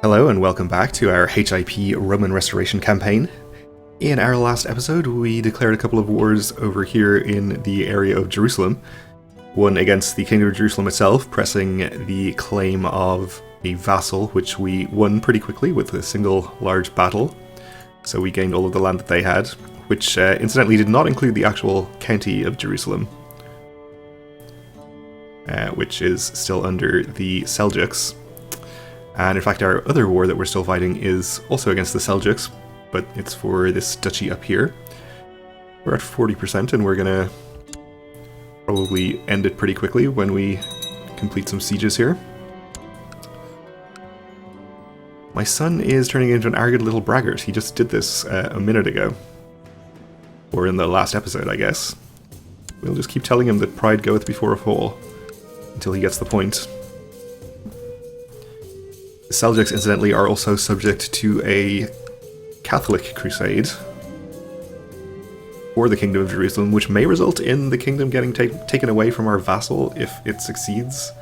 Hello and welcome back to our HIP Roman Restoration campaign. In our last episode, we declared a couple of wars over here in the area of Jerusalem. One against the Kingdom of Jerusalem itself, pressing the claim of a vassal, which we won pretty quickly with a single large battle. So we gained all of the land that they had, which incidentally did not include the actual county of Jerusalem, which is still under the Seljuks. And in fact, our other war that we're still fighting is also against the Seljuks, but it's for this duchy up here. We're at 40%, and we're gonna probably end it pretty quickly when we complete some sieges here. My son is turning into an arrogant little braggart. He just did this a minute ago. Or in the last episode, I guess. We'll just keep telling him that pride goeth before a fall, until he gets the point. The Seljuks, incidentally, are also subject to a Catholic crusade for the Kingdom of Jerusalem, which may result in the kingdom getting taken away from our vassal if it succeeds,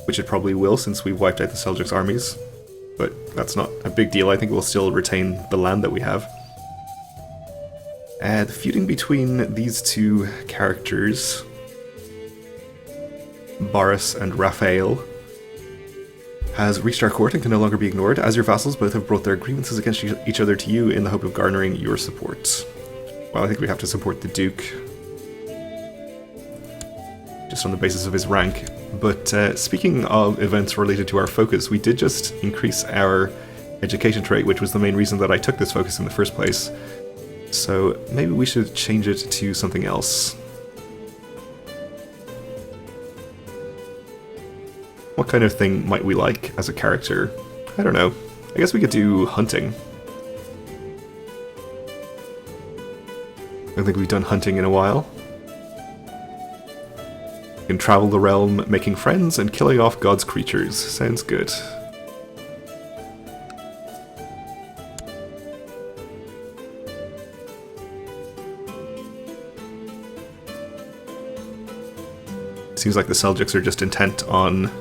which it probably will since we've wiped out the Seljuks' armies. But that's not a big deal. I think we'll still retain the land that we have. The feuding between these two characters, Boris and Raphael, has reached our court and can no longer be ignored. As your vassals, both have brought their grievances against each other to you in the hope of garnering your support. Well, I think we have to support the Duke, just on the basis of his rank. But speaking of events related to our focus, we did just increase our education trait, which was the main reason that I took this focus in the first place. So maybe we should change it to something else. What kind of thing might we like as a character? I don't know. I guess we could do hunting. I don't think we've done hunting in a while. You can travel the realm, making friends and killing off God's creatures. Sounds good. Seems like the Seljuks are just intent on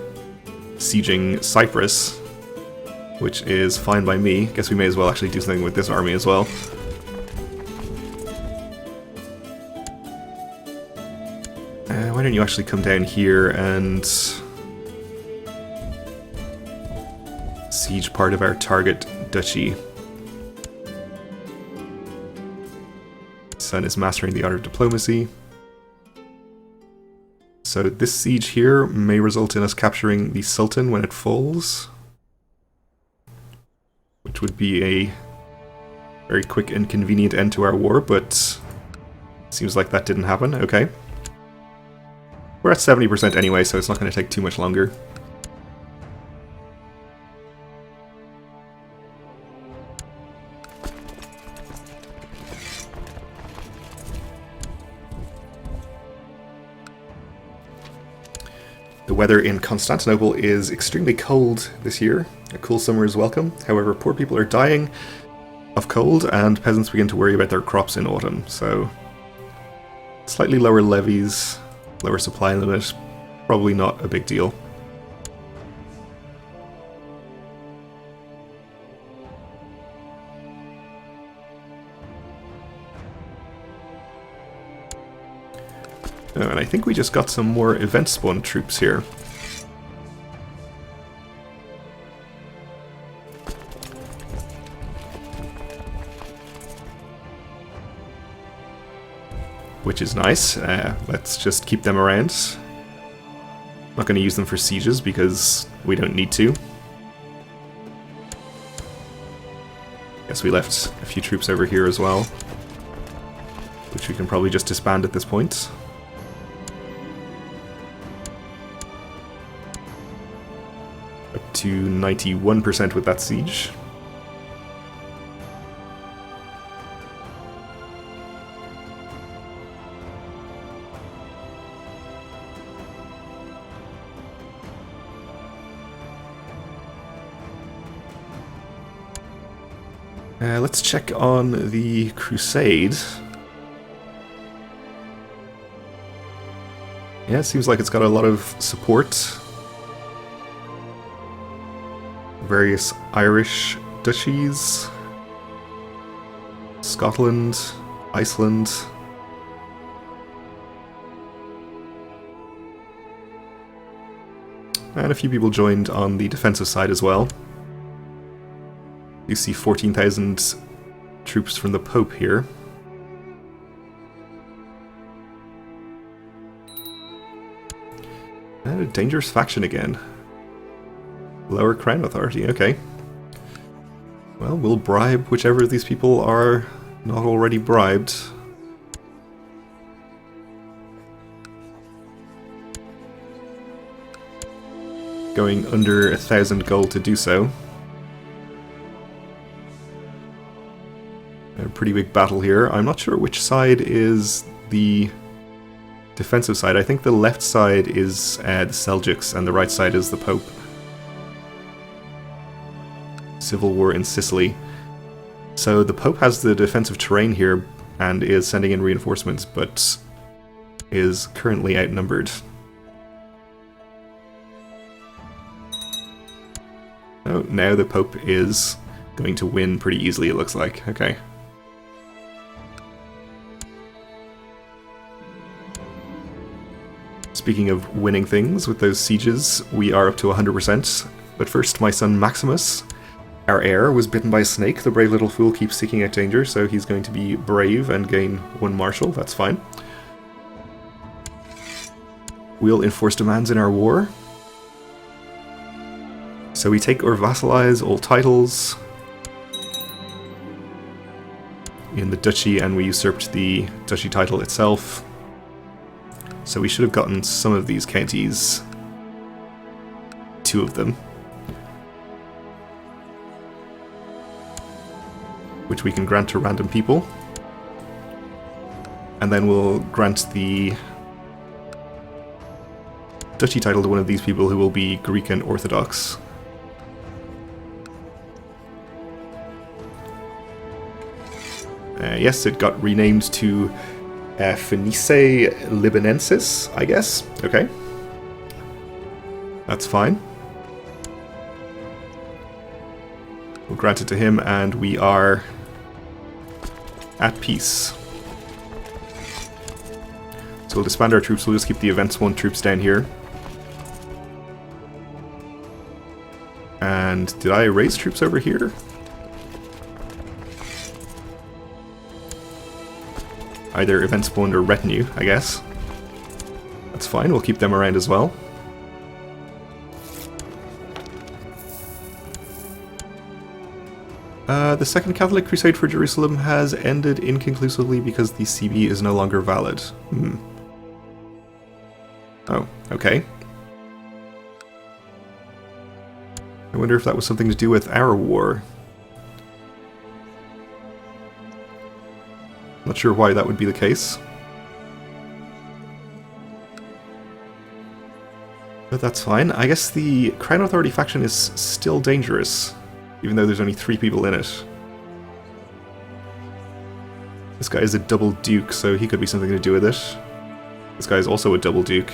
sieging Cyprus, which is fine by me. Guess we may as well actually do something with this army as well. Why don't you actually come down here and siege part of our target duchy? Son is mastering the art of diplomacy. So this siege here may result in us capturing the Sultan when it falls, which would be a very quick and convenient end to our war, but seems like that didn't happen. Okay. We're at 70% anyway, so it's not going to take too much longer. The weather in Constantinople is extremely cold this year. A cool summer is welcome. However, poor people are dying of cold, and peasants begin to worry about their crops in autumn. So, slightly lower levies, lower supply limit, probably not a big deal. Oh, and I think we just got some more event spawn troops here. Which is nice. Let's just keep them around. Not going to use them for sieges because we don't need to. Guess we left a few troops over here as well, which we can probably just disband at this point. Up to 91% with that siege. Let's check on the Crusade. Yeah, it seems like it's got a lot of support various Irish duchies, Scotland, Iceland. And a few people joined on the defensive side as well. You see 14,000 troops from the Pope here. And a dangerous faction again. Lower Crown Authority, okay. Well, we'll bribe whichever of these people are not already bribed. Going under 1,000 gold to do so. A pretty big battle here. I'm not sure which side is the defensive side. I think the left side is the Seljuks and the right side is the Pope. Civil war in Sicily. So the Pope has the defensive terrain here and is sending in reinforcements, but is currently outnumbered. Oh, now the Pope is going to win pretty easily, it looks like. Okay. Speaking of winning things with those sieges, we are up to 100%. But first, my son Maximus, our heir, was bitten by a snake. The brave little fool keeps seeking out danger, so he's going to be brave and gain 1 marshal. That's fine. We'll enforce demands in our war. So we take or vassalize all titles in the duchy, and we usurped the duchy title itself. So we should have gotten some of these counties. 2 of them. Which we can grant to random people. And then we'll grant the duchy title to one of these people who will be Greek and Orthodox. Yes, it got renamed to Fenice Libanensis, I guess. Okay. That's fine. We'll grant it to him, and we are at peace. So we'll disband our troops. We'll just keep the Events 1 troops down here. And did I raise troops over here? Either Events 1 or Retinue, I guess. That's fine, we'll keep them around as well. The Second Catholic Crusade for Jerusalem has ended inconclusively because the CB is no longer valid. Oh, okay. I wonder if that was something to do with our war. Not sure why that would be the case. But that's fine. I guess the Crown Authority faction is still dangerous, even though there's only 3 people in it. This guy is a double duke, so he could be something to do with it. This guy is also a double duke.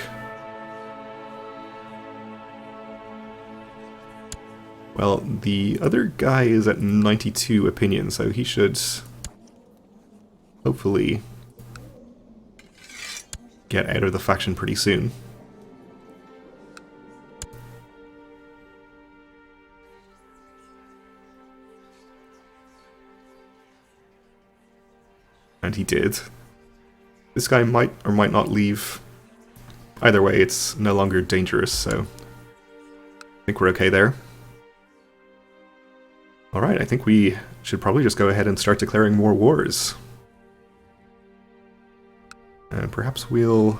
Well, the other guy is at 92 opinion, so he should hopefully get out of the faction pretty soon. And he did. This guy might or might not leave. Either way, it's no longer dangerous, so I think we're okay there. Alright, I think we should probably just go ahead and start declaring more wars. And perhaps we'll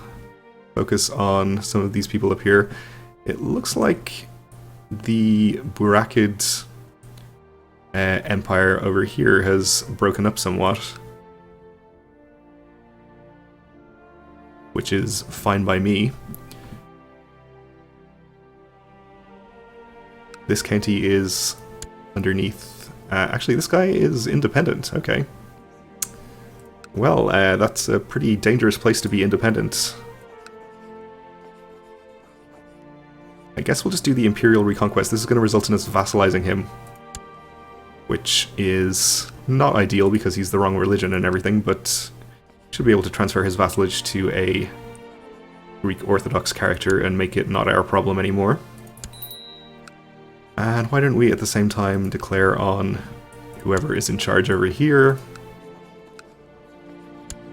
focus on some of these people up here. It looks like the Burakid Empire over here has broken up somewhat. Which is fine by me. This county is underneath... actually, this guy is independent. Okay. Well, that's a pretty dangerous place to be independent. I guess we'll just do the Imperial Reconquest. This is going to result in us vassalizing him, which is not ideal because he's the wrong religion and everything, but should be able to transfer his vassalage to a Greek Orthodox character and make it not our problem anymore. And why don't we at the same time declare on whoever is in charge over here.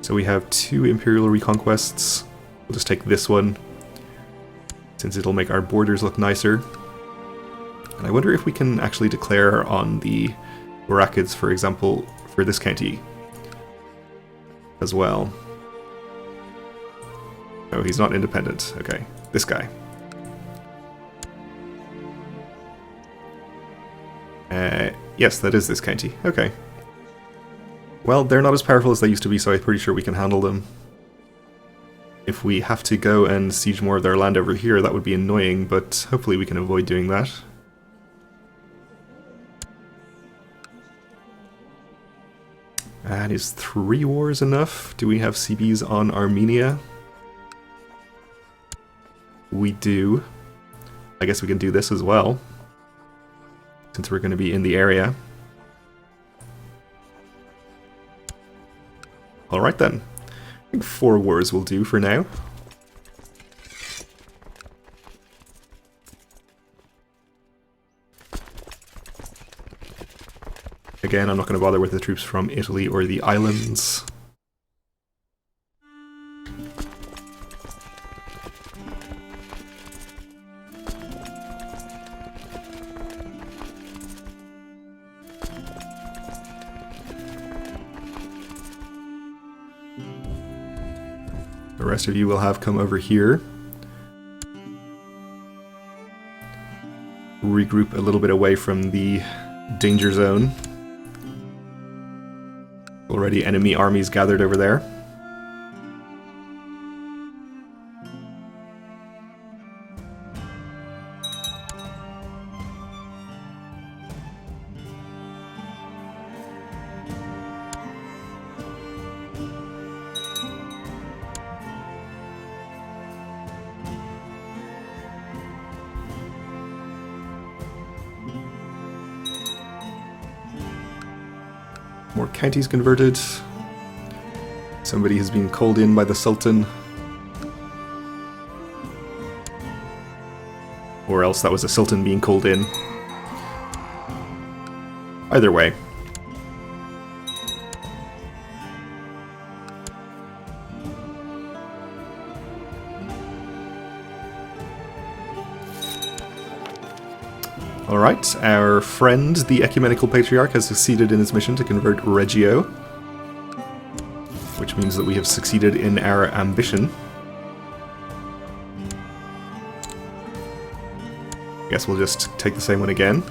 So we have 2 Imperial Reconquests. We'll just take this one, since it'll make our borders look nicer. And I wonder if we can actually declare on the Warakids, for example, for this county as well. Oh, he's not independent. Okay, this guy. Yes, that is this county. Okay. Well, they're not as powerful as they used to be, so I'm pretty sure we can handle them. If we have to go and siege more of their land over here, that would be annoying, but hopefully we can avoid doing that. And is 3 wars enough? Do we have CBs on Armenia? We do. I guess we can do this as well, since we're going to be in the area. Alright then. I think 4 wars will do for now. Again, I'm not going to bother with the troops from Italy or the islands. The rest of you will have come over here. Regroup a little bit away from the danger zone. Already enemy armies gathered over there. More counties converted. Somebody has been called in by the Sultan. Or else that was a Sultan being called in. Either way. Alright, our friend, the Ecumenical Patriarch, has succeeded in his mission to convert Reggio, which means that we have succeeded in our ambition. Guess we'll just take the same one again.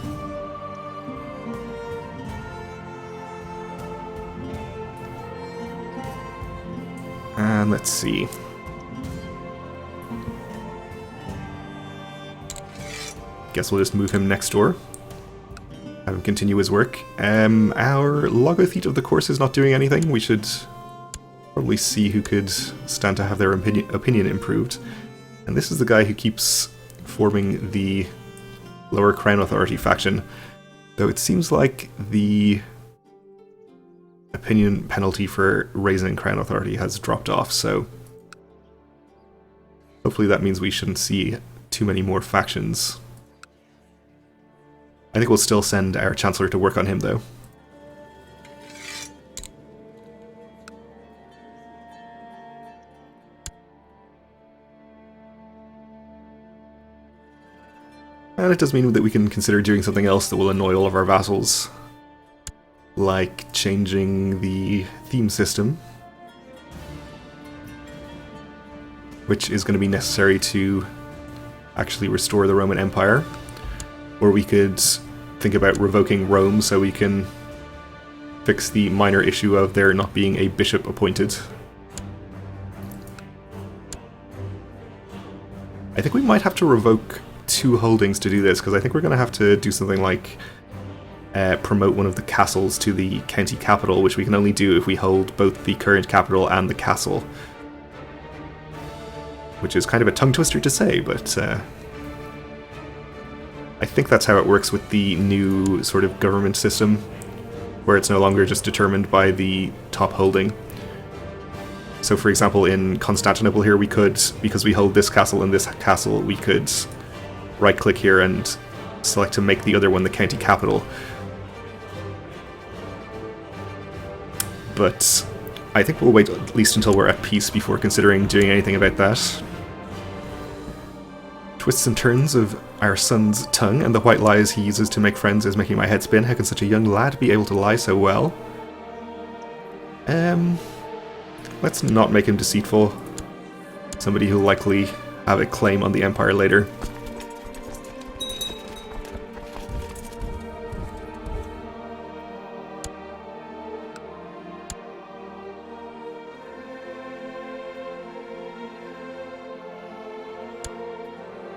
And let's see. Guess we'll just move him next door. Have him continue his work. Our Logothete of the course is not doing anything. We should probably see who could stand to have their opinion improved. And this is the guy who keeps forming the Lower Crown Authority faction. Though it seems like the opinion penalty for raising Crown Authority has dropped off, so hopefully that means we shouldn't see too many more factions. I think we'll still send our Chancellor to work on him, though. And it does mean that we can consider doing something else that will annoy all of our vassals. Like changing the theme system, which is going to be necessary to actually restore the Roman Empire. Or we could think about revoking Rome so we can fix the minor issue of there not being a bishop appointed. I think we might have to revoke 2 holdings to do this, because I think we're going to have to do something like promote one of the castles to the county capital, which we can only do if we hold both the current capital and the castle. Which is kind of a tongue twister to say, but I think that's how it works with the new sort of government system, where it's no longer just determined by the top holding. So for example, in Constantinople here, we could, because we hold this castle and this castle, we could right-click here and select to make the other one the county capital. But I think we'll wait at least until we're at peace before considering doing anything about that. Twists and turns of our son's tongue and the white lies he uses to make friends is making my head spin. How can such a young lad be able to lie so well? Let's not make him deceitful. Somebody who'll likely have a claim on the Empire later.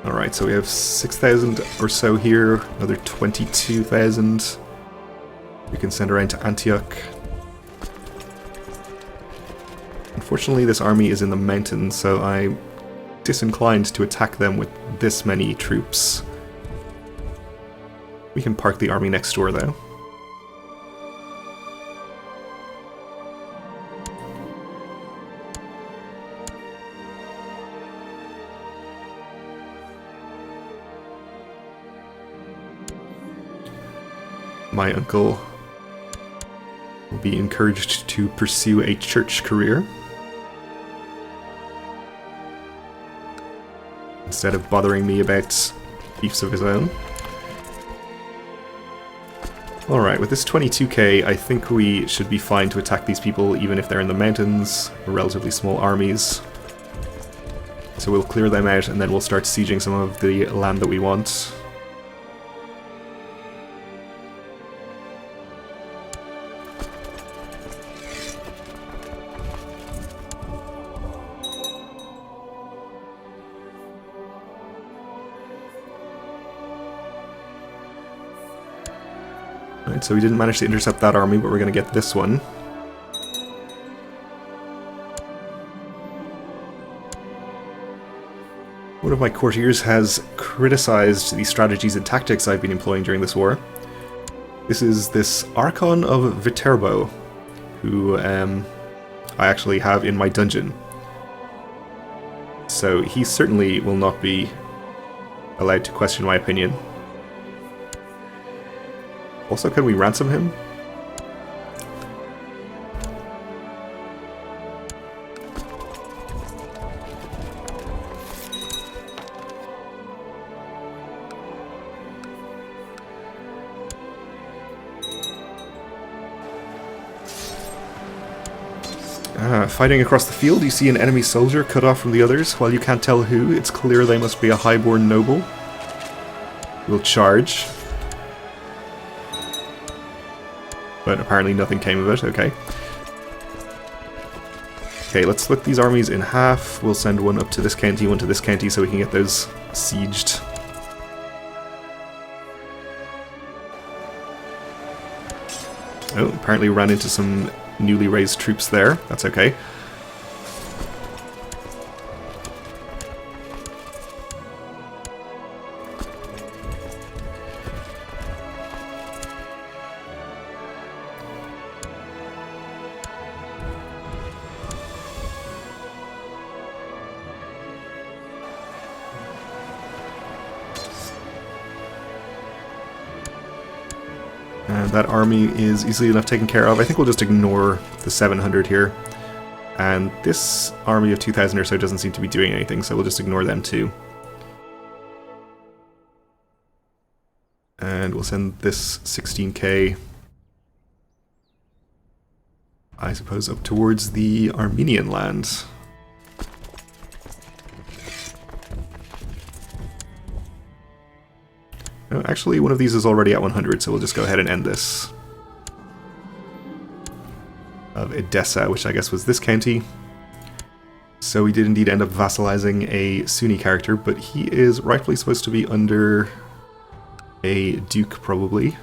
Alright, so we have 6,000 or so here, another 22,000 we can send around to Antioch. Unfortunately, this army is in the mountains, so I'm disinclined to attack them with this many troops. We can park the army next door, though. My uncle will be encouraged to pursue a church career instead of bothering me about fiefs of his own. Alright, with this 22k, I think we should be fine to attack these people even if they're in the mountains, relatively small armies. So we'll clear them out and then we'll start sieging some of the land that we want. Right, so we didn't manage to intercept that army, but we're going to get this one. One of my courtiers has criticized the strategies and tactics I've been employing during this war. This is this Archon of Viterbo, who I actually have in my dungeon. So he certainly will not be allowed to question my opinion. Also, can we ransom him? Fighting across the field, you see an enemy soldier cut off from the others. While you can't tell who, it's clear they must be a highborn noble. We'll charge. But apparently nothing came of it, okay. Okay, let's split these armies in half. We'll send one up to this county, one to this county, so we can get those sieged. Oh, apparently ran into some newly raised troops there. That's okay. That army is easily enough taken care of. I think we'll just ignore the 700 here. And this army of 2,000 or so doesn't seem to be doing anything, so we'll just ignore them too. And we'll send this 16k, I suppose, up towards the Armenian land. Oh, actually, one of these is already at 100, so we'll just go ahead and end this. Of Edessa, which I guess was this county. So we did indeed end up vassalizing a Sunni character, but he is rightfully supposed to be under a duke, probably.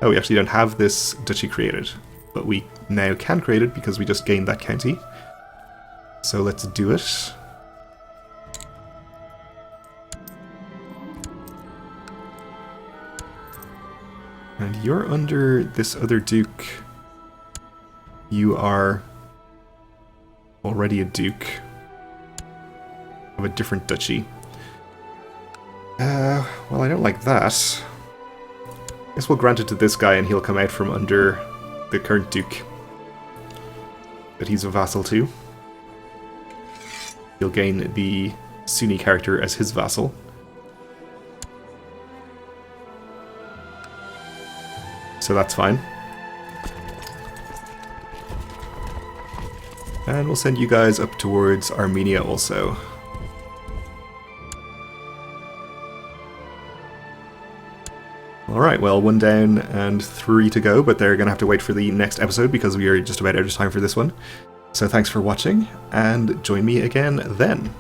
Oh, we actually don't have this duchy created, but we now can create it because we just gained that county. So let's do it. And you're under this other duke. You are already a duke of a different duchy. Well, I don't like that. Guess we'll grant it to this guy and he'll come out from under the current duke. But he's a vassal too. He'll gain the Sunni character as his vassal. So that's fine. And we'll send you guys up towards Armenia also. Alright, well, 1 down and 3 to go, but they're going to have to wait for the next episode because we are just about out of time for this one. So thanks for watching, and join me again then.